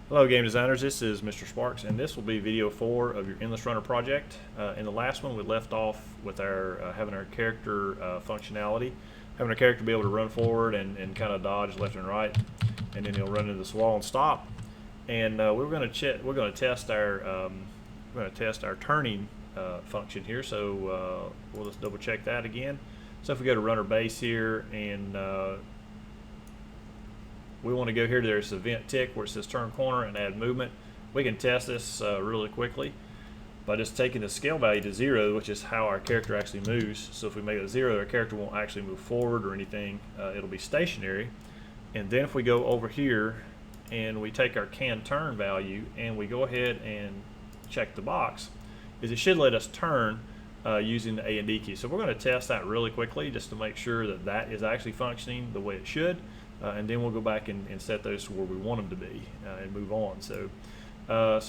Hello game designers, this is Mr. Sparks and this will be video 4 of your Endless Runner project. In the last one we left off with our having our character functionality, having our character be able to run forward and kind of dodge left and right, and then he'll run into this wall and stop. And we're going to test our turning function here. So we'll just double check that again. So if we go to runner base here and we want to go here to this event tick where it says turn corner and add movement. We can test this really quickly by just taking the scale value to 0, which is how our character actually moves. So if we make it 0, our character won't actually move forward or anything. It'll be stationary. And then if we go over here and we take our can turn value and we go ahead and check the box, it should let us turn using the A and D key. So we're going to test that really quickly just to make sure that that is actually functioning the way it should. And then we'll go back and set those to where we want them to be and move on. So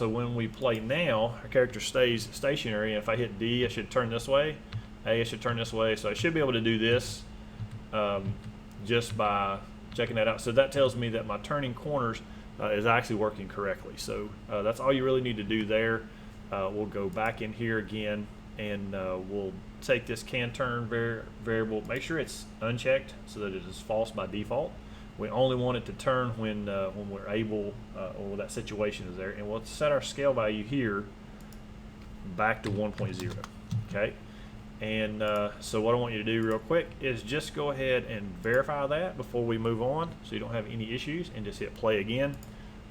when we play now, our character stays stationary. And if I hit D, I should turn this way. A, I should turn this way. So I should be able to do this just by checking that out. So that tells me that my turning corners is actually working correctly. So that's all you really need to do there. We'll go back in here again and we'll take this can turn variable. Make sure it's unchecked so that it is false by default. We only want it to turn when we're able, or that situation is there. And we'll set our scale value here back to 1.0, okay? And so what I want you to do real quick is just go ahead and verify that before we move on so you don't have any issues, and just hit play again.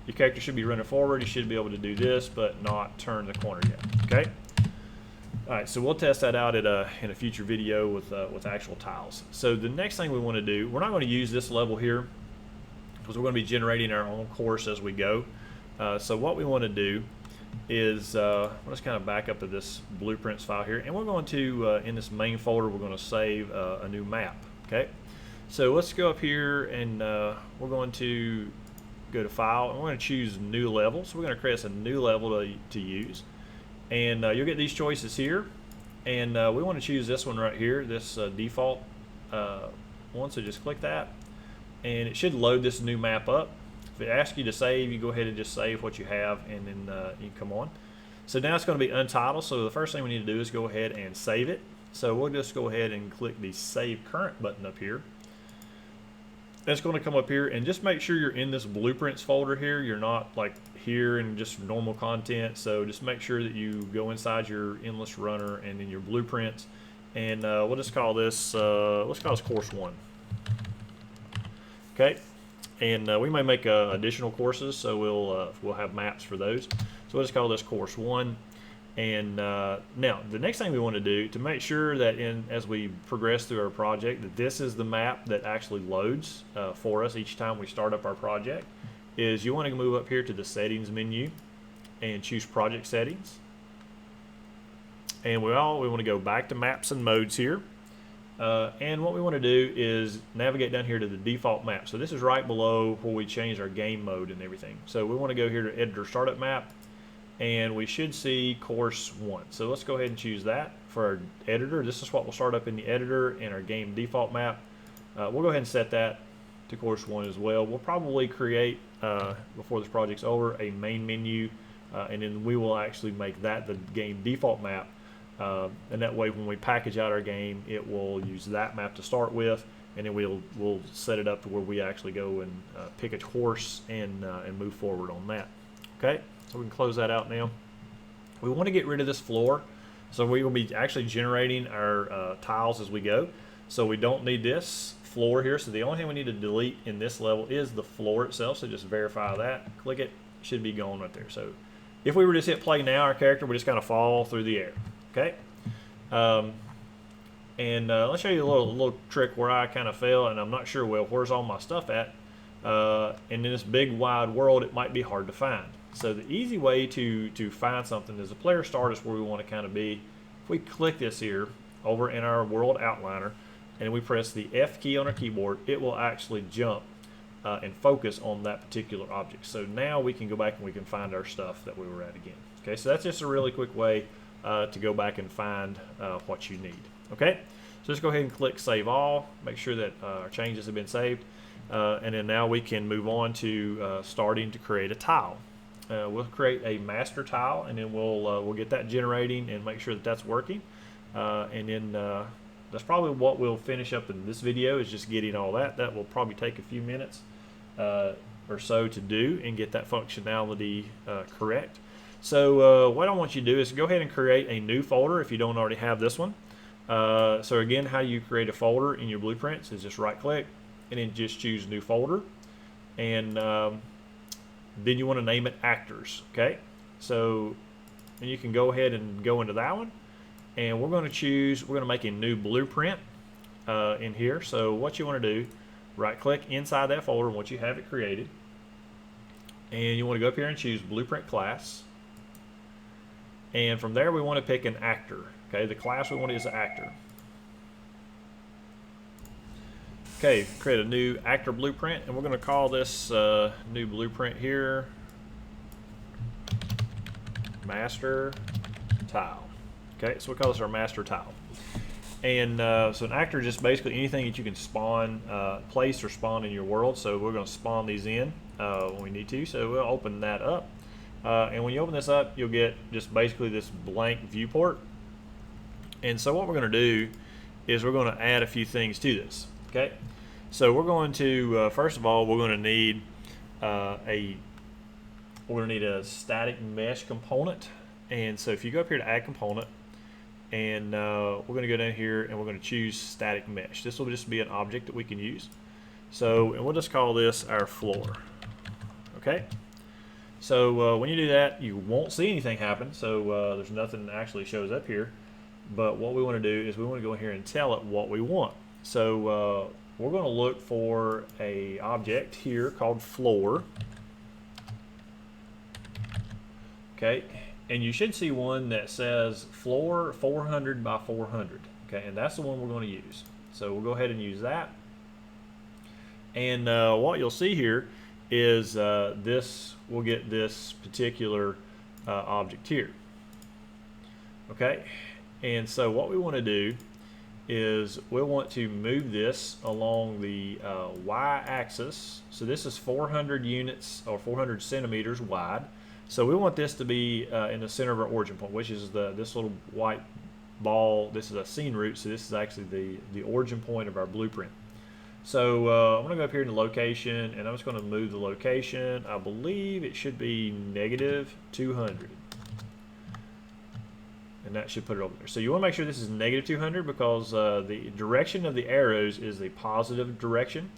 Your character should be running forward. You should be able to do this, but not turn the corner yet, okay? All right, so we'll test that out in a future video with actual tiles. So the next thing we want to do, we're not going to use this level here because we're going to be generating our own course as we go. So what we want to do is let's kind of back up to this blueprints file here, and we're going to in this main folder we're going to save a new map. Okay, so let's go up here and we're going to go to file and we're going to choose new level. So we're going to create a new level to use. And you'll get these choices here, and we want to choose this one right here, this default one. So just click that and it should load this new map up. If it asks you to save, you go ahead and just save what you have, and then you come on. So now it's going to be untitled, so the first thing we need to do is go ahead and save it. So we'll just go ahead and click the save current button up here. It's going to come up here, and just make sure you're in this blueprints folder here. You're not like here in just normal content. So just make sure that you go inside your Endless Runner and in your blueprints, and we'll just call this let's call this course 1. Okay, and we may make additional courses, so we'll have maps for those. So we'll just call this course 1. And now the next thing we want to do to make sure that as we progress through our project that this is the map that actually loads for us each time we start up our project is you want to move up here to the settings menu and choose project settings, and we want to go back to maps and modes here, and what we want to do is navigate down here to the default map. So this is right below where we change our game mode and everything. So we want to go here to editor startup map, and we should see course 1. So let's go ahead and choose that for our editor. This is what will start up in the editor in our game default map. We'll go ahead and set that to course 1 as well. We'll probably create, before this project's over, a main menu, and then we will actually make that the game default map. And that way when we package out our game, it will use that map to start with, and then we'll set it up to where we actually go and pick a course and move forward on that. Okay, so we can close that out now. We want to get rid of this floor, so we will be actually generating our tiles as we go. So we don't need this floor here, so the only thing we need to delete in this level is the floor itself. So just verify that, click it, should be gone right there. So if we were to just hit play now, our character would just kind of fall through the air. Okay, and let's show you a little trick where I kind of fail and I'm not sure, well, where's all my stuff at, and in this big wide world it might be hard to find. So the easy way to find something is the player start is where we want to kind of be. If we click this here over in our world outliner and we press the F key on our keyboard, it will actually jump and focus on that particular object. So now we can go back and we can find our stuff that we were at again. Okay, so that's just a really quick way to go back and find what you need. Okay, so just go ahead and click Save All. Make sure that our changes have been saved, and then now we can move on to starting to create a tile. we'll create a master tile, and then we'll get that generating and make sure that that's working. And then that's probably what we'll finish up in this video, is just getting all that. That will probably take a few minutes or so to do and get that functionality correct. So what I want you to do is go ahead and create a new folder if you don't already have this one. So again, how you create a folder in your blueprints is just right click and then just choose new folder, and then you want to name it actors. Okay, so and you can go ahead and go into that one, and we're going to make a new blueprint in here. So what you want to do, right click inside that folder once you have it created, and you want to go up here and choose blueprint class, and from there we want to pick an actor. Okay, the class we want is an actor. Okay, create a new actor blueprint, and we're going to call this new blueprint here master tile. Okay, so we call this our master tile. And so an actor is just basically anything that you can spawn, place or spawn in your world. So we're going to spawn these in when we need to. So we'll open that up. And when you open this up, you'll get just basically this blank viewport. And so what we're going to do is we're going to add a few things to this. Okay, so we're going to first of all, we're going to need a static mesh component. And so if you go up here to add component, and we're going to go down here and we're going to choose static mesh. This will just be an object that we can use. So, and we'll just call this our floor. Okay. So when you do that, you won't see anything happen. So there's nothing that actually shows up here. But what we want to do is we want to go in here and tell it what we want. So we're going to look for a object here called floor. Okay, and you should see one that says floor 400 by 400. Okay, and that's the one we're going to use. So we'll go ahead and use that. And what you'll see here is we'll get this particular object here. Okay, and so what we want to do is we want to move this along the y-axis. So this is 400 units or 400 centimeters wide. So we want this to be in the center of our origin point, which is this little white ball. This is a scene root, so this is actually the origin point of our blueprint. So I'm going to go up here in the location, and I'm just going to move the location. I believe it should be -200. And that should put it over there. So you want to make sure this is -200 because the direction of the arrows is the positive direction,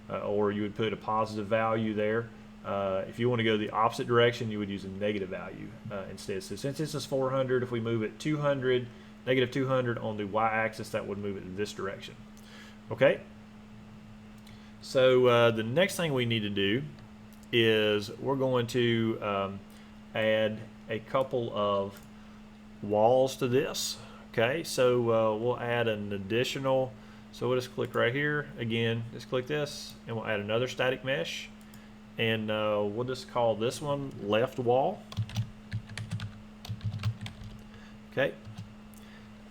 or you would put a positive value there. If you want to go the opposite direction, you would use a negative value instead. So since this is 400, if we move it 200, -200 on the y-axis, that would move it in this direction. Okay. So the next thing we need to do is we're going to add a couple of walls to this. Okay, so we'll add an additional, so we'll just click right here again, just click this, and we'll add another static mesh, and we'll just call this one left wall. Okay,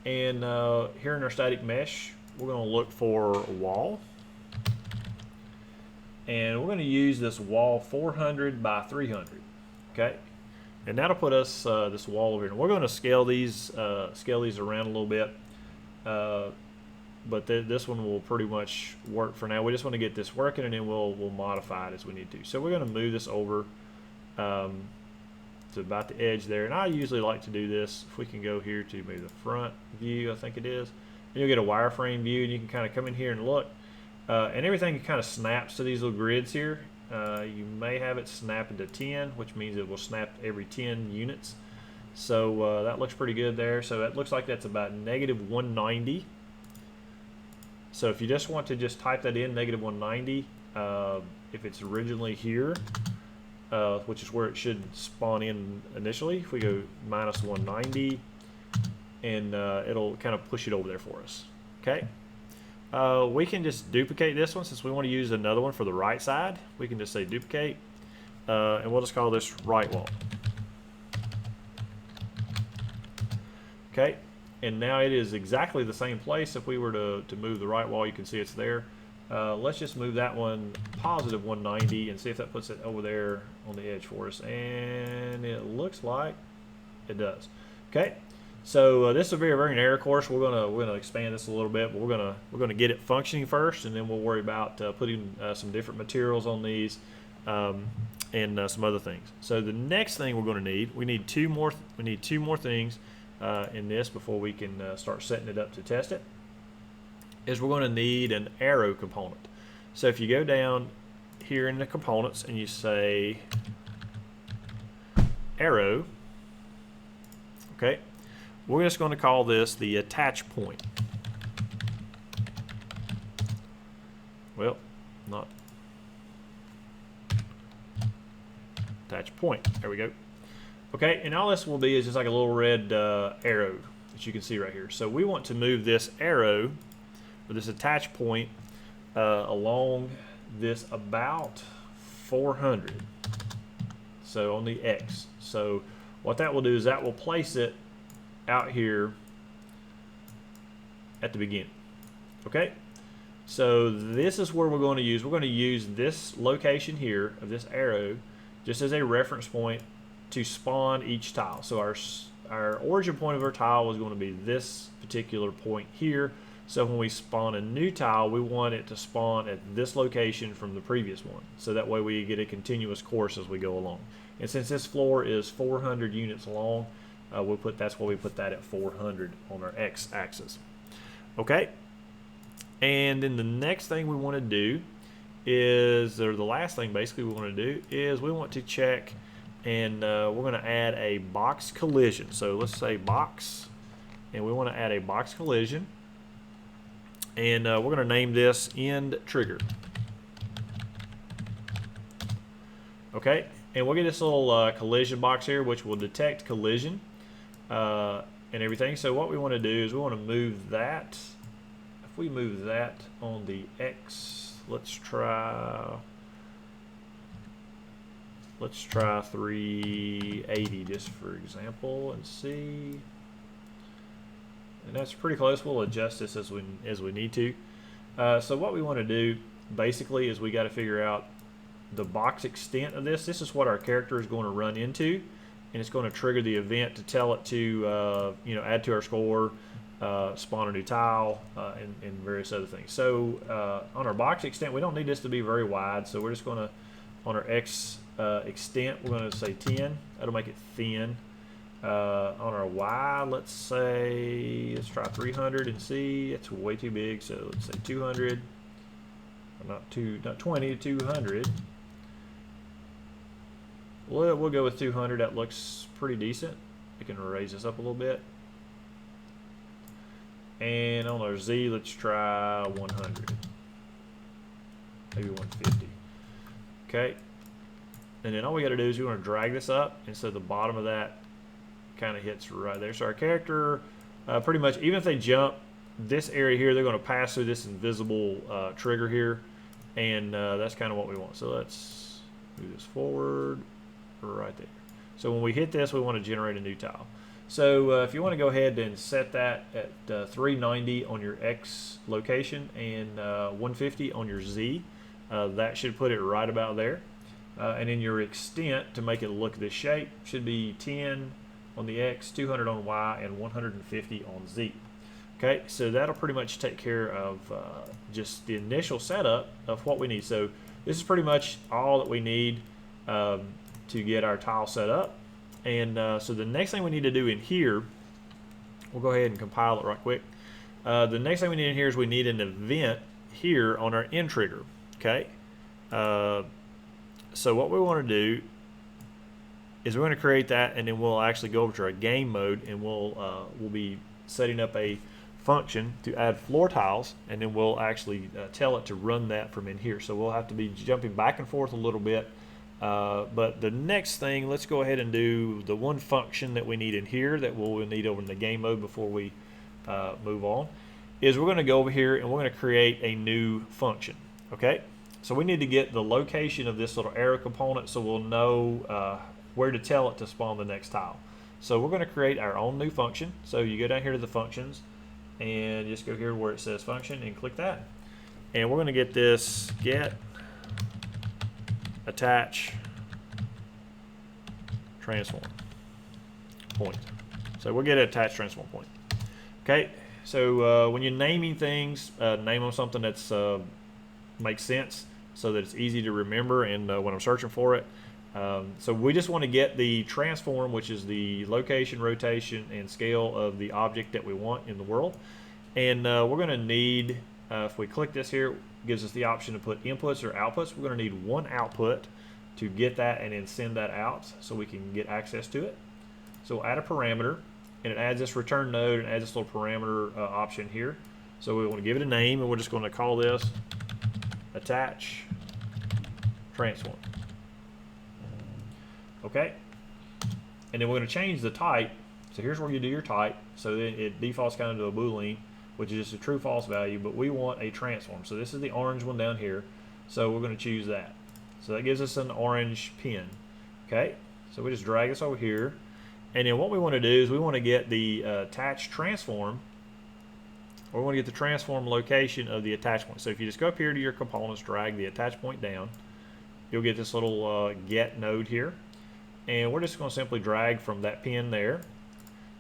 and here in our static mesh, we're going to look for a wall, and we're going to use this wall 400 by 300. Okay, and that'll put us this wall over here. And we're going to scale these around a little bit, but this one will pretty much work for now. We just want to get this working, and then we'll modify it as we need to. So we're going to move this over to about the edge there. And I usually like to do this. If we can go here to maybe the front view, I think it is, and you'll get a wireframe view, and you can kind of come in here and look, and everything kind of snaps to these little grids here. You may have it snap into 10, which means it will snap every 10 units. So that looks pretty good there. So it looks like that's about -190. So if you just want to just type that in, -190, if it's originally here, which is where it should spawn in initially, if we go -190, and it'll kind of push it over there for us. Okay. We can just duplicate this one since we want to use another one for the right side. We can just say duplicate, and we'll just call this right wall. Okay, and now it is exactly the same place. If we were to move the right wall, you can see it's there. Let's just move that one +190 and see if that puts it over there on the edge for us, and it looks like it does. Okay, so this is a very narrow course. We're gonna expand this a little bit, but we're gonna get it functioning first, and then we'll worry about putting some different materials on these and some other things. So the next thing we're going to need, we need two more things in this before we can start setting it up to test it. Is we're going to need an arrow component. So if you go down here in the components and you say arrow, okay, we're just going to call this the attach point. Well, not attach point. There we go. Okay, and all this will be is just like a little red arrow that you can see right here. So we want to move this arrow, or this attach point, along this about 400. So on the X. So what that will do is that will place it out here at the beginning. Okay? So this is where we're going to use this location here of this arrow just as a reference point to spawn each tile. So our origin point of our tile is going to be this particular point here. So when we spawn a new tile, we want it to spawn at this location from the previous one. So that way we get a continuous course as we go along. And since this floor is 400 units long, that's why we put that at 400 on our X axis. Okay. And then the next thing we want to do is, or the last thing basically we want to do is we want to check, and we're going to add a box collision. So let's say box, and we want to add a box collision, and we're going to name this end trigger. Okay, and we'll get this little collision box here which will detect collision and everything. So what we want to do is we want to move that. If we move that on the X, let's try 380 just for example and see. And that's pretty close. We'll adjust this as we need to. So what we want to do basically is we got to figure out the box extent of this. This is what our character is going to run into, and it's going to trigger the event to tell it to add to our score, spawn a new tile, and various other things. So on our box extent, we don't need this to be very wide, so we're just going to, on our X extent, we're going to say 10. That'll make it thin. On our Y, let's try 300 and see. It's way too big, so let's say 200. Or not 20, 200. We'll go with 200. That looks pretty decent. We can raise this up a little bit. And on our Z, let's try 100. Maybe 150. Okay. And then all we got to do is we want to drag this up, and so the bottom of that kind of hits right there. So our character, pretty much, even if they jump this area here, they're going to pass through this invisible trigger here, and that's kind of what we want. So let's move this forward right there. So when we hit this, we want to generate a new tile. So if you want to go ahead and set that at 390 on your X location and 150 on your Z, that should put it right about there. And then your extent, to make it look this shape, should be 10 on the X, 200 on Y, and 150 on Z. Okay, so that'll pretty much take care of just the initial setup of what we need. So this is pretty much all that we need to get our tile set up. And so the next thing we need to do in here, we'll go ahead and compile it right quick. The next thing we need in here is we need an event here on our end trigger. Okay, so what we want to do is we're going to create that, and then we'll actually go over to our game mode, and we'll be setting up a function to add floor tiles, and then we'll actually tell it to run that from in here. So we'll have to be jumping back and forth a little bit. But the next thing, let's go ahead and do the one function that we need in here that we'll need over in the game mode before we move on, is we're going to go over here and we're going to create a new function. Okay, so we need to get the location of this little arrow component so we'll know where to tell it to spawn the next tile. So we're going to create our own new function. So you go down here to the functions and just go here where it says function and click that. And we're going to get this get attach transform point. So we'll get an attached transform point. Okay, so when you're naming things, name them something that's makes sense so that it's easy to remember and when I'm searching for it. So we just want to get the transform, which is the location, rotation, and scale of the object that we want in the world. And we're going to need, if we click this here, it gives us the option to put inputs or outputs. We're going to need one output to get that and then send that out so we can get access to it. So we'll add a parameter, and it adds this return node and adds this little parameter option here. So we want to give it a name, and we're just going to call this attach transform. Okay, and then we're going to change the type. So here's where you do your type. So then it defaults kind of to a Boolean, which is just a true false value, but we want a transform. So this is the orange one down here. So we're going to choose that. So that gives us an orange pin. Okay, so we just drag this over here. And then what we want to do is we want to get the attached transform, or we want to get the transform location of the attach point. So if you just go up here to your components, drag the attach point down, you'll get this little get node here. And we're just going to simply drag from that pin there.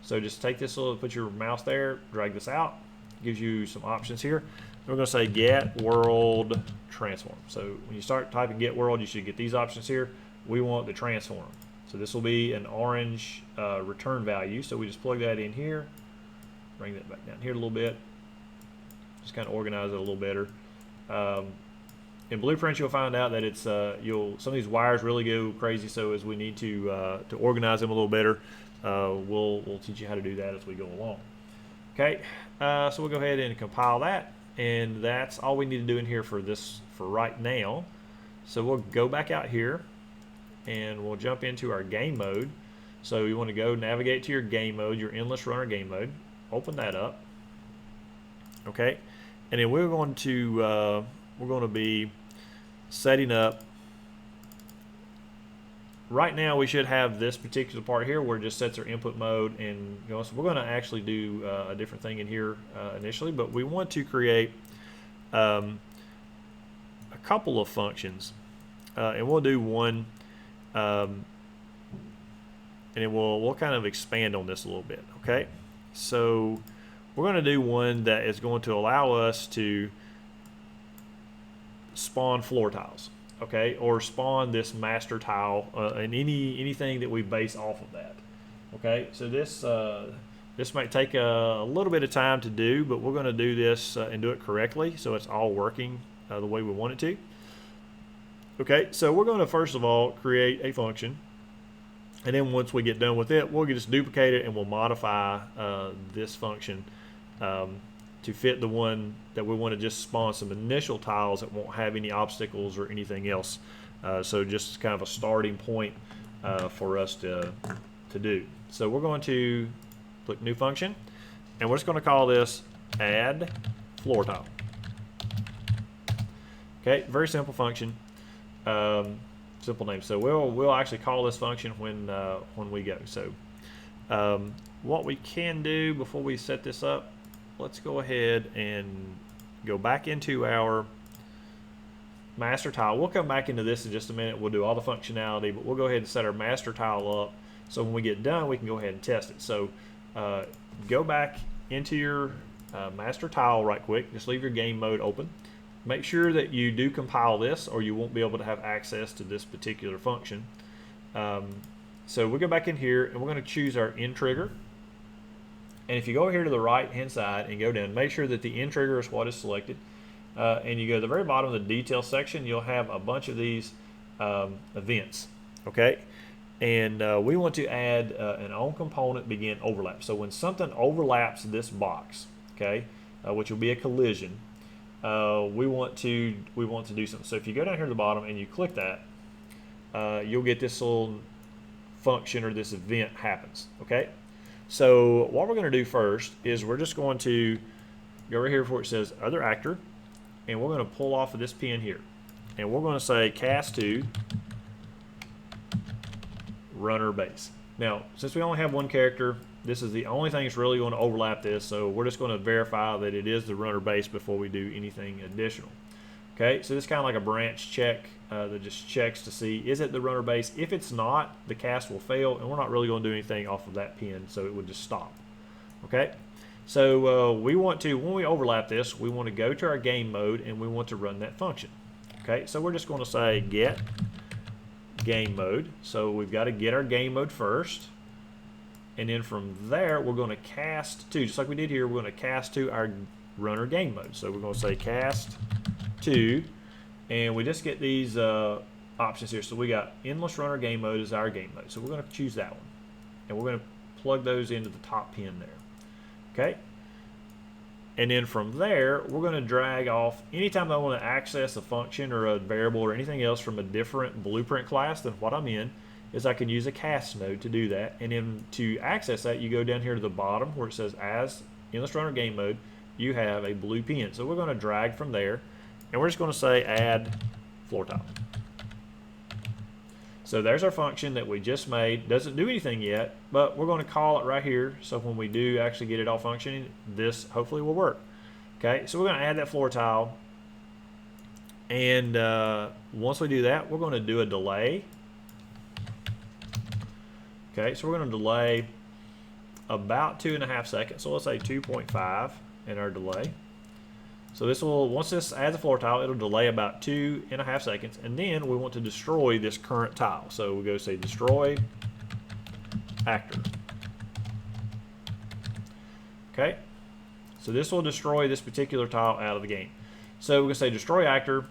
So just take this little, put your mouse there, drag this out. Gives you some options here. We're going to say get world transform. So when you start typing get world, you should get these options here. We want the transform. So this will be an orange return value. So we just plug that in here. Bring that back down here a little bit. Just kind of organize it a little better. In Blueprints, you'll find out that it's some of these wires really go crazy. So as we need to organize them a little better, we'll teach you how to do that as we go along. Okay, so we'll go ahead and compile that, and that's all we need to do in here for right now. So we'll go back out here, and we'll jump into our game mode. So you want to go navigate to your game mode, your EndlessRunner game mode. Open that up. Okay, and then we're going to be setting up. Right now we should have this particular part here where it just sets our input mode, and so we're going to actually do a different thing in here initially, but we want to create a couple of functions, and we'll do one, and then we'll kind of expand on this a little bit. Okay, so we're going to do one that is going to allow us to spawn floor tiles. Okay, or spawn this master tile and anything that we base off of that. Okay, so this might take a little bit of time to do, but we're going to do this and do it correctly so it's all working the way we want it to. Okay, so we're going to first of all create a function, and then once we get done with it, we'll just duplicate it and we'll modify this function to fit the one that we want to just spawn some initial tiles that won't have any obstacles or anything else. So just kind of a starting point for us to do. So we're going to click new function, and we're just going to call this add floor tile. Okay, very simple function, simple name. So we'll actually call this function when we go. So what we can do before we set this up, let's go ahead and go back into our master tile. We'll come back into this in just a minute. We'll do all the functionality, but we'll go ahead and set our master tile up so when we get done we can go ahead and test it. So go back into your master tile right quick. Just leave your game mode open. Make sure that you do compile this or you won't be able to have access to this particular function. So we'll go back in here and we're going to choose our end trigger. And if you go here to the right hand side and go down, make sure that the end trigger is what is selected. And you go to the very bottom of the detail section, you'll have a bunch of these events. Okay, and we want to add an on component begin overlap. So when something overlaps this box, okay, which will be a collision, we want to do something. So if you go down here to the bottom and you click that, you'll get this little function or this event happens. Okay. So what we're going to do first is we're just going to go right here where it says other actor, and we're going to pull off of this pin here, and we're going to say cast to runner base. Now, since we only have one character, this is the only thing that's really going to overlap this, so we're just going to verify that it is the runner base before we do anything additional. Okay, so this is kind of like a branch check that just checks to see, is it the runner base? If it's not, the cast will fail, and we're not really going to do anything off of that pin, so it would just stop. Okay, so we want to, when we overlap this, we want to go to our game mode, and we want to run that function. Okay, so we're just going to say get game mode. So we've got to get our game mode first, and then from there, we're going to cast to, just like we did here, we're going to cast to our runner game mode. So we're going to say cast to, and we just get these options here. So we got endless runner game mode is our game mode. So we're going to choose that one, and we're going to plug those into the top pin there. Okay, and then from there we're going to drag off anytime I want to access a function or a variable or anything else from a different blueprint class than what I'm in, is I can use a cast node to do that. And then to access that, you go down here to the bottom where it says as endless runner game mode, you have a blue pin. So we're going to drag from there, and we're just going to say add floor tile. So there's our function that we just made. Doesn't do anything yet, but we're going to call it right here. So when we do actually get it all functioning, this hopefully will work. Okay, so we're going to add that floor tile. And once we do that, we're going to do a delay. Okay, so we're going to delay about 2.5 seconds. So let's say 2.5 in our delay. So this will, once this adds a floor tile, it'll delay about 2.5 seconds, and then we want to destroy this current tile. So we go say destroy actor. Okay, so this will destroy this particular tile out of the game. So we're gonna say destroy actor,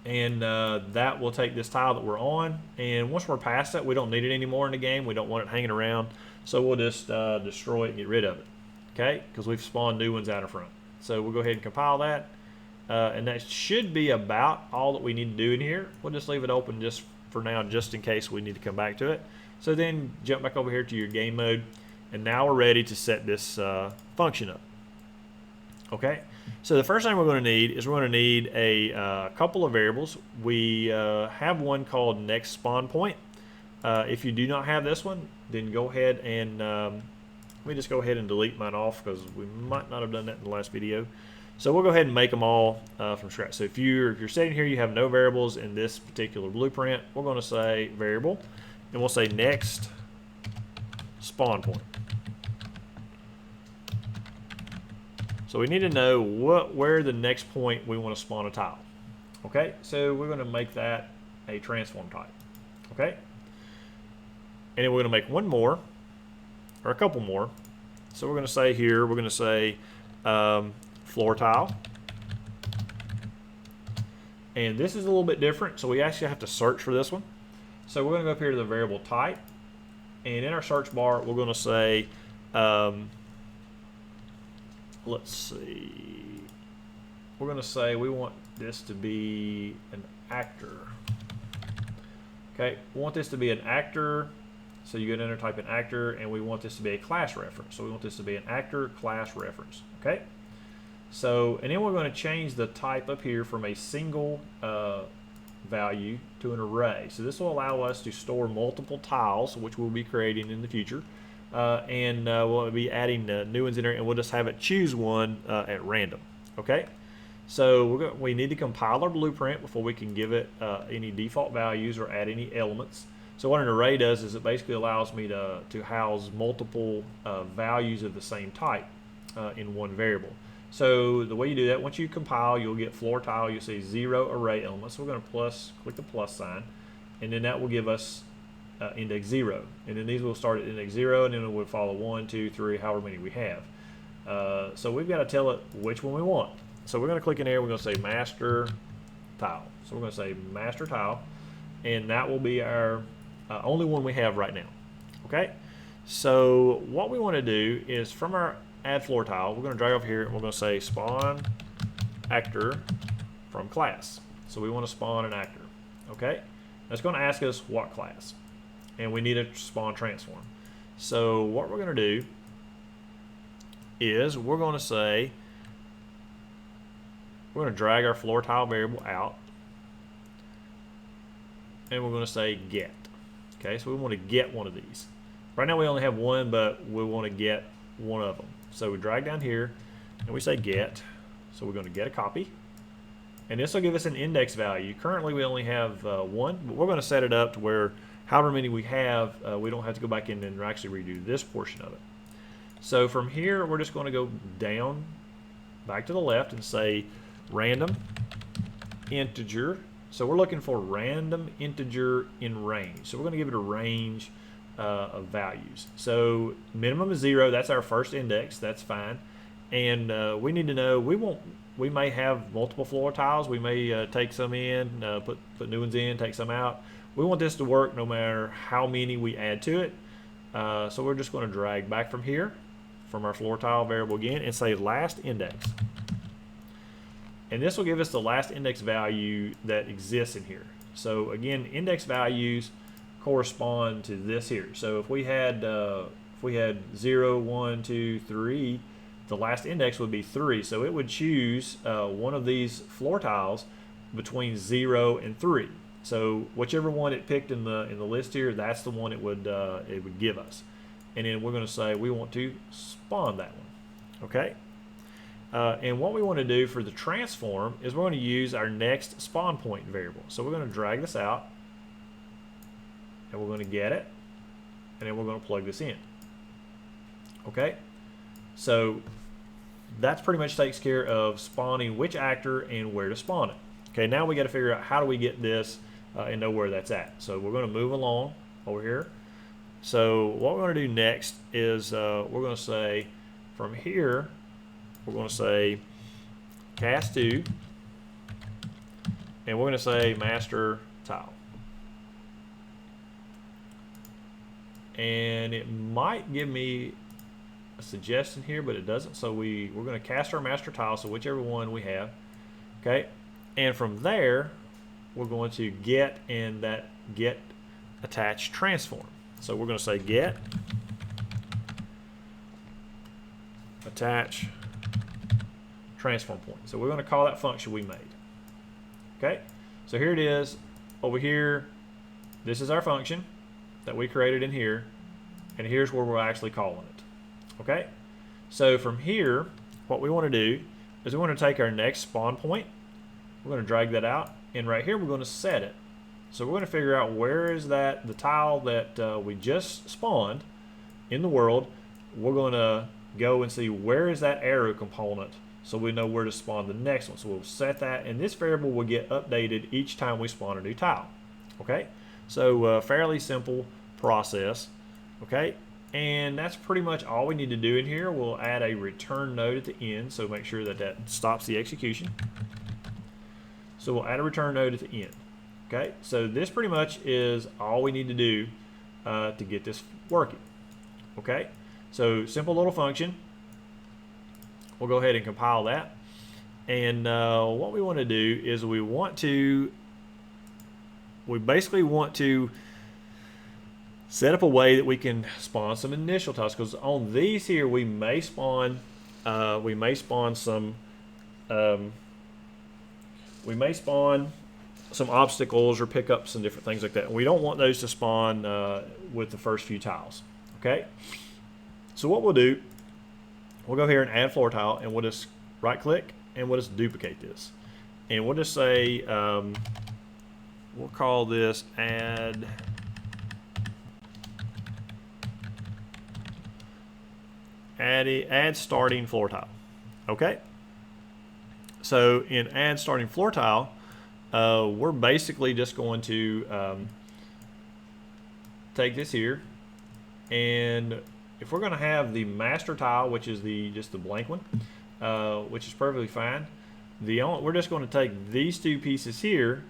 and that will take this tile that we're on, and once we're past it, we don't need it anymore in the game. We don't want it hanging around, so we'll just destroy it and get rid of it. Okay, because we've spawned new ones out in front. So we'll go ahead and compile that, and that should be about all that we need to do in here. We'll just leave it open just for now, just in case we need to come back to it. So then jump back over here to your game mode, and now we're ready to set this function up. Okay, so the first thing we're going to need is we're going to need a couple of variables. We have one called next spawn point. If you do not have this one, then go ahead and let me just go ahead and delete mine off because we might not have done that in the last video. So we'll go ahead and make them all from scratch. So if you're sitting here, you have no variables in this particular blueprint, we're going to say variable, and we'll say next spawn point. So we need to know where the next point we want to spawn a tile. Okay, so we're going to make that a transform type. Okay, and then we're going to make one more, or a couple more. So we're going to say here, we're going to say floor tile. And this is a little bit different, so we actually have to search for this one. So we're going to go up here to the variable type, and in our search bar, we're going to say, let's see, we're going to say we want this to be an actor. Okay, we want this to be an actor. So you go down there, type in actor, and we want this to be a class reference. So we want this to be an actor class reference. Okay. So, and then we're going to change the type up here from a single value to an array. So this will allow us to store multiple tiles, which we'll be creating in the future, and we'll be adding new ones in there, and we'll just have it choose one at random. Okay. So we need to compile our blueprint before we can give it any default values or add any elements. So what an array does is it basically allows me to house multiple values of the same type in one variable. So the way you do that, once you compile, you'll get floor tile, you'll see 0 array elements. So we're going to click the plus sign, and then that will give us index 0. And then these will start at index 0, and then it will follow 1, 2, 3, however many we have. So we've got to tell it which one we want. So we're going to click in here, we're going to say master tile. So we're going to say master tile, and that will be our only one we have right now. Okay, so what we want to do is from our add floor tile, we're going to drag over here and we're going to say spawn actor from class. So we want to spawn an actor. Okay, that's going to ask us what class, and we need a spawn transform. So what we're going to do is we're going to say, we're going to drag our floor tile variable out, and we're going to say get. Okay, so we want to get one of these. Right now we only have one, but we want to get one of them. So we drag down here and we say get. So we're going to get a copy. And this will give us an index value. Currently we only have one, but we're going to set it up to where however many we have, we don't have to go back in and actually redo this portion of it. So from here, we're just going to go down, back to the left, and say random integer. So we're looking for random integer in range. So we're going to give it a range of values. So minimum is 0. That's our first index. That's fine. And we need to know we may have multiple floor tiles. We may take some in, put new ones in, take some out. We want this to work no matter how many we add to it. So we're just going to drag back from here, from our floor tile variable again, and say last index. And this will give us the last index value that exists in here. So again, index values correspond to this here. So if we had 0, 1, 2, 3, the last index would be 3. So it would choose one of these floor tiles between 0 and 3. So whichever one it picked in the list here, that's the one it would give us. And then we're going to say we want to spawn that one. Okay. And what we want to do for the transform is we're going to use our next spawn point variable. So we're going to drag this out, and we're going to get it, and then we're going to plug this in. Okay. So that's pretty much takes care of spawning which actor and where to spawn it. Okay, now we got to figure out how do we get this and know where that's at. So we're going to move along over here. So what we're going to do next is we're going to say from here, we're going to say cast to, and we're going to say master tile. And it might give me a suggestion here, but it doesn't. So we're going to cast our master tile, so whichever one we have. Okay, and from there we're going to get in that get attach transform. So we're going to say get attach transform point. So we're going to call that function we made. Okay, so here it is over here. This is our function that we created in here, and here's where we're actually calling it. Okay, so from here what we want to do is we want to take our next spawn point, we're going to drag that out, and right here we're going to set it. So we're going to figure out where is that the tile that we just spawned in the world. We're going to go and see where is that arrow component so we know where to spawn the next one. So we'll set that, and this variable will get updated each time we spawn a new tile. Okay, so fairly simple process. Okay, and that's pretty much all we need to do in here. We'll add a return node at the end, so make sure that that stops the execution. So we'll add a return node at the end. Okay, so this pretty much is all we need to do to get this working. Okay, so simple little function. We'll go ahead and compile that. And what we want to do is we basically want to set up a way that we can spawn some initial tiles, because on these here we may spawn some obstacles or pick up some different things like that. And we don't want those to spawn with the first few tiles. Okay, so what we'll do, we'll go here and add floor tile, and we'll just right click and we'll just duplicate this, and we'll just say we'll call this add starting floor tile. Okay, so in add starting floor tile, we're basically just going to take this here, and if we're going to have the master tile, which is just the blank one, which is perfectly fine, we're just going to take these two pieces here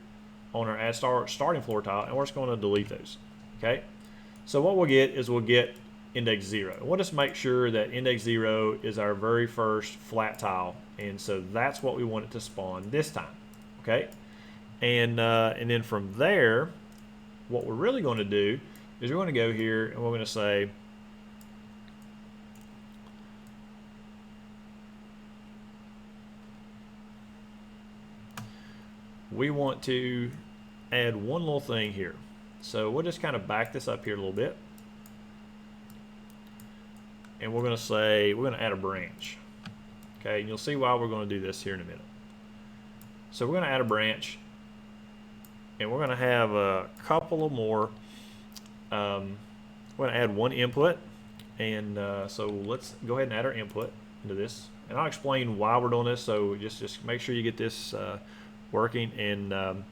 on our add starting floor tile, and we're just going to delete those. Okay, so what we'll get is we'll get index 0. We'll just make sure that index 0 is our very first flat tile, and so that's what we want it to spawn this time. Okay, and then from there, what we're really going to do is we're going to go here and we're going to say we want to add one little thing here. So we'll just kind of back this up here a little bit, and we're going to say we're going to add a branch. Okay, and you'll see why we're going to do this here in a minute. So we're going to add a branch, and we're going to have a couple of more. We're going to add one input, and so let's go ahead and add our input into this. And I'll explain why we're doing this, so just make sure you get this working, and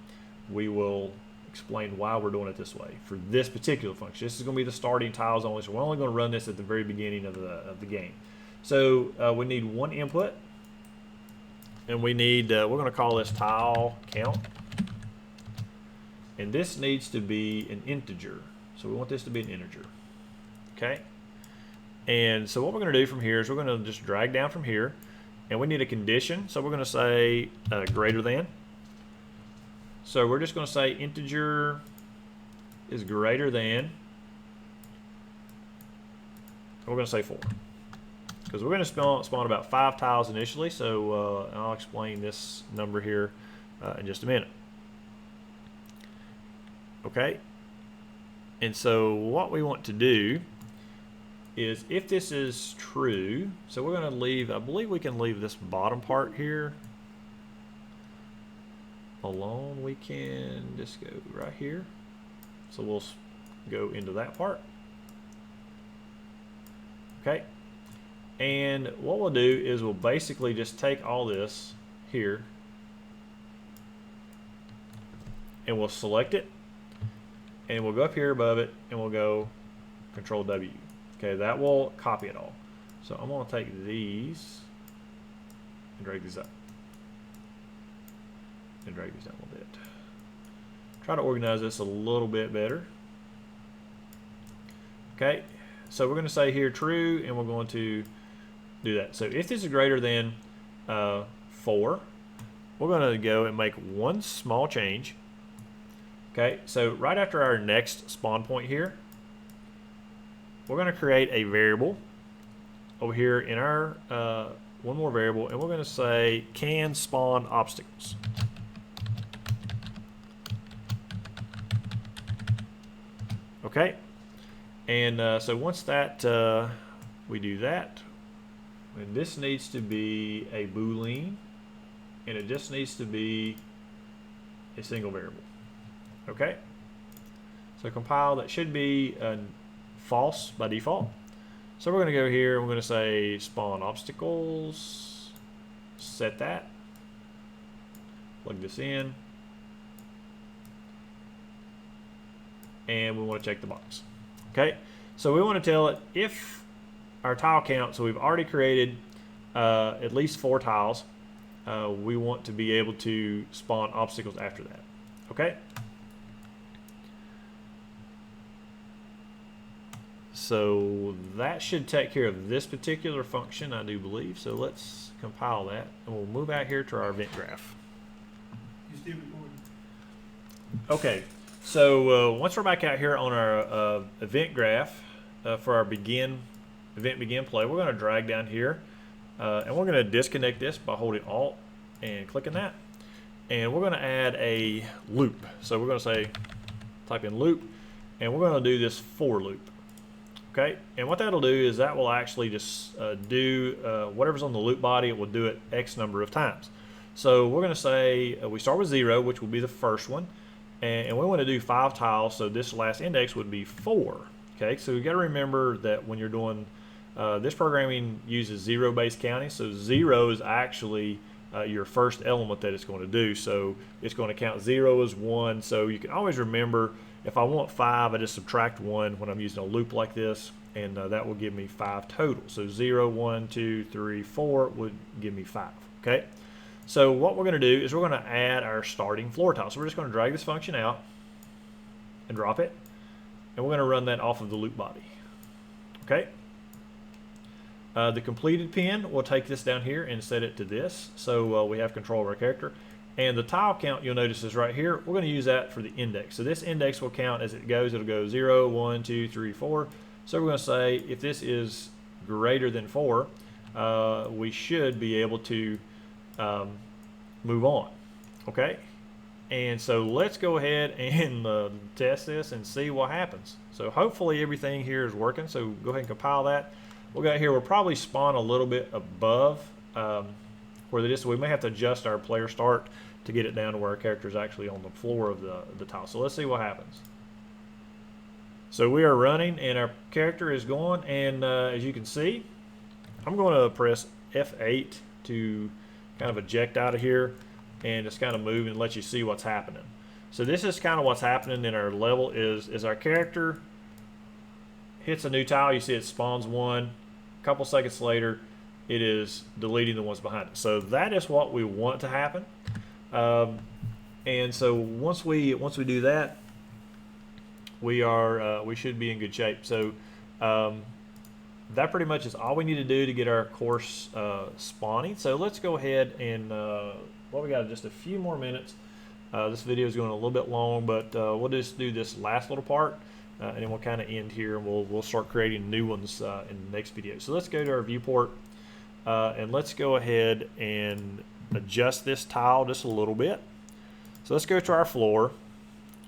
we will explain why we're doing it this way for this particular function. This is going to be the starting tiles only, so we're only going to run this at the very beginning of the game. So we need one input, and we need, we're going to call this tile count, and this needs to be an integer. So we want this to be an integer, okay? And so what we're going to do from here is we're going to just drag down from here, and we need a condition. So we're going to say greater than. So we're just going to say integer is greater than. We're going to say 4. Because we're going to spawn about 5 tiles initially. So I'll explain this number here in just a minute. Okay. And so what we want to do is, if this is true, so we're going to leave, I believe we can leave this bottom part here alone. We can just go right here. So we'll go into that part. Okay. And what we'll do is we'll basically just take all this here and we'll select it, and we'll go up here above it, and we'll go Control W. Okay, that will copy it all. So I'm going to take these and drag these up. And drag these down a little bit. Try to organize this a little bit better. Okay, so we're going to say here true, and we're going to do that. So if this is greater than 4, we're going to go and make one small change. Okay, so right after our next spawn point here, we're going to create a variable over here in our one more variable, and we're going to say can spawn obstacles. Okay, and so once that we do that, and this needs to be a boolean, and it just needs to be a single variable. Okay, so compile, that should be false by default. So we're going to go here and we're going to say spawn obstacles, set that, plug this in, and we want to check the box. Okay, so we want to tell it if our tile count, so we've already created at least 4 tiles, we want to be able to spawn obstacles after that. Okay, so that should take care of this particular function, I do believe. So let's compile that, and we'll move out here to our event graph. You still recording? Okay, so once we're back out here on our event graph for our event begin play, we're going to drag down here, and we're going to disconnect this by holding Alt and clicking that, and we're going to add a loop. So we're going to say type in loop, and we're going to do this for loop. Okay, and what that'll do is that will actually just do whatever's on the loop body. It will do it X number of times. So we're going to say we start with 0, which will be the first one, and we want to do 5 tiles, so this last index would be 4. Okay, so you got to remember that when you're doing this programming uses zero-based counting, so 0 is actually your first element that it's going to do. So it's going to count 0 as 1. So you can always remember, if I want 5, I just subtract 1 when I'm using a loop like this, and that will give me 5 total. So 0, 1, 2, 3, 4 would give me 5. Okay, so what we're going to do is we're going to add our starting floor tile. So we're just going to drag this function out and drop it, and we're going to run that off of the loop body. Okay. The completed pin, we'll take this down here and set it to this, so we have control of our character. And the tile count, you'll notice, is right here. We're going to use that for the index. So this index will count as it goes. It'll go 0, 1, 2, 3, 4. So we're going to say if this is greater than 4, we should be able to move on. Okay? And so let's go ahead and test this and see what happens. So hopefully everything here is working. So go ahead and compile that. We'll go here. We'll probably spawn a little bit above where it is. So we may have to adjust our player start to get it down to where our character is actually on the floor of the tile. So let's see what happens. So we are running and our character is going, and as you can see, I'm going to press F8 to kind of eject out of here and just kind of move and let you see what's happening. So this is kind of what's happening in our level is our character hits a new tile. You see it spawns one. A couple seconds later, it is deleting the ones behind it. So that is what we want to happen. And so once we do that, we should be in good shape. So that pretty much is all we need to do to get our course spawning. So let's go ahead and well, we got just a few more minutes. This video is going a little bit long, but we'll just do this last little part, and then we'll kind of end here, and we'll start creating new ones in the next video. So let's go to our viewport, and let's go ahead and adjust this tile just a little bit. So let's go to our floor,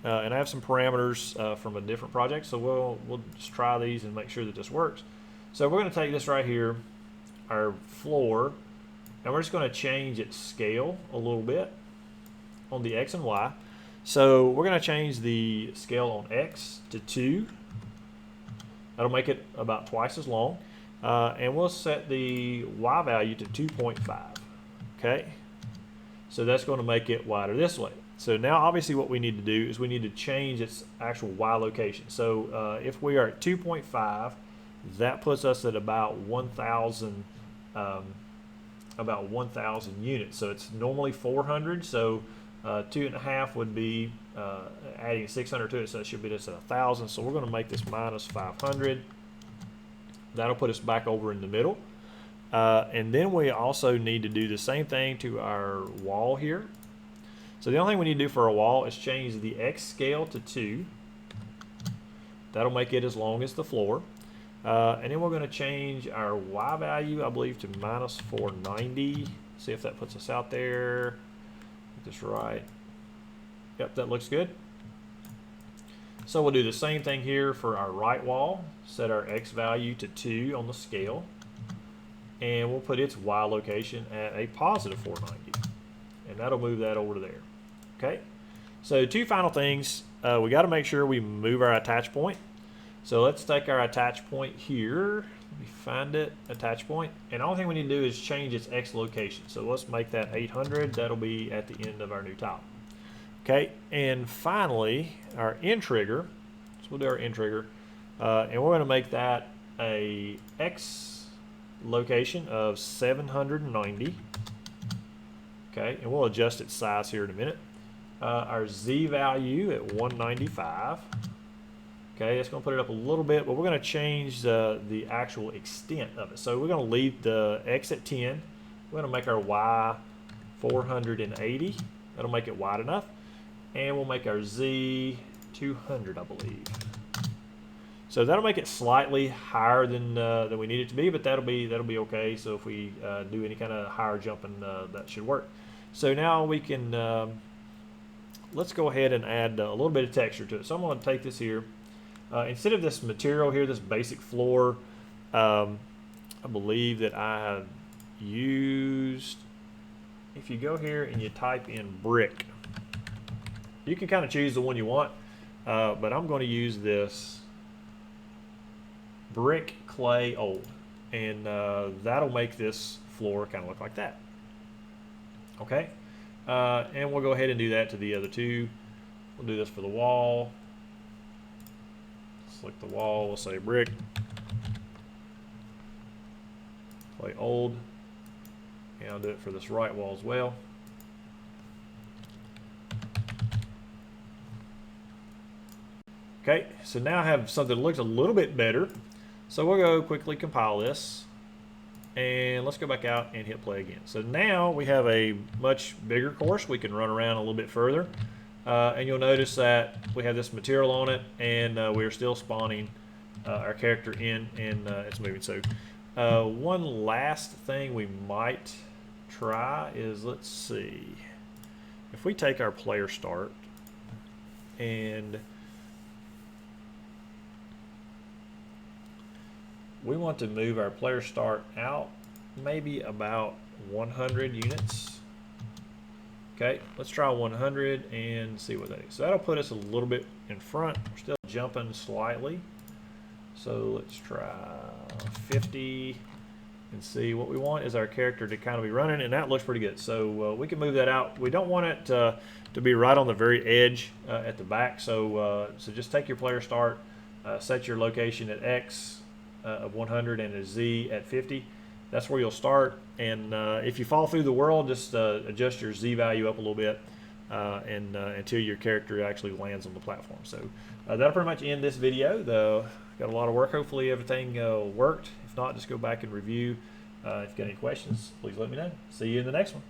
and I have some parameters from a different project, so we'll just try these and make sure that this works. So we're going to take this right here, our floor, and we're just going to change its scale a little bit on the X and Y. So we're going to change the scale on X to 2. That'll make it about twice as long. And we'll set the Y value to 2.5. Okay? So that's going to make it wider this way. So now obviously what we need to do is we need to change its actual Y location. So if we are at 2.5, that puts us at about 1,000 units. So it's normally 400. So 2.5 would be adding 600 to it, so it should be just at 1,000. So we're going to make this minus 500. That'll put us back over in the middle. And then we also need to do the same thing to our wall here. So the only thing we need to do for a wall is change the X scale to 2. That'll make it as long as the floor. And then we're going to change our Y value, I believe, to minus 490. See if that puts us out there. Get this right. Yep, that looks good. So we'll do the same thing here for our right wall. Set our X value to 2 on the scale. And we'll put its Y location at a positive 490. And that'll move that over to there. Okay. So two final things. We got to make sure we move our attach point. So let's take our attach point here. Let me find it, attach point. And the only thing we need to do is change its X location. So let's make that 800. That'll be at the end of our new tile. Okay, and finally, our end trigger. So we'll do our end trigger. And we're going to make that a X location of 790. Okay, and we'll adjust its size here in a minute. Our Z value at 195. Okay, that's going to put it up a little bit, but we're going to change the actual extent of it. So we're going to leave the X at 10. We're going to make our Y 480. That'll make it wide enough. And we'll make our Z 200, I believe. So that'll make it slightly higher than we need it to be, but that'll be okay. So if we do any kind of higher jumping, that should work. So now we can let's go ahead and add a little bit of texture to it. So I'm going to take this here. Instead of this material here, this basic floor, I believe that I have used, if you go here and you type in brick, you can kind of choose the one you want, but I'm going to use this brick clay old, and that'll make this floor kind of look like that. Okay, and we'll go ahead and do that to the other two. We'll do this for the wall. Select the wall, we'll say brick, clay old, and I'll do it for this right wall as well. Okay, so now I have something that looks a little bit better. So we'll go quickly compile this, and let's go back out and hit play again. So now we have a much bigger course. We can run around a little bit further. And you'll notice that we have this material on it, and we're still spawning our character in, and it's moving. So one last thing we might try is, let's see, if we take our player start and we want to move our player start out maybe about 100 units. Okay, let's try 100 and see what that is. So that'll put us a little bit in front. We're still jumping slightly. So let's try 50 and see what we want is our character to kind of be running, and that looks pretty good. So we can move that out. We don't want it to be right on the very edge at the back. So just take your player start, set your location at X of 100 and a Z at 50. That's where you'll start. And if you fall through the world, just adjust your Z value up a little bit until your character actually lands on the platform. So that'll pretty much end this video. Got a lot of work. Hopefully everything worked. If not, just go back and review. If you've got any questions, please let me know. See you in the next one.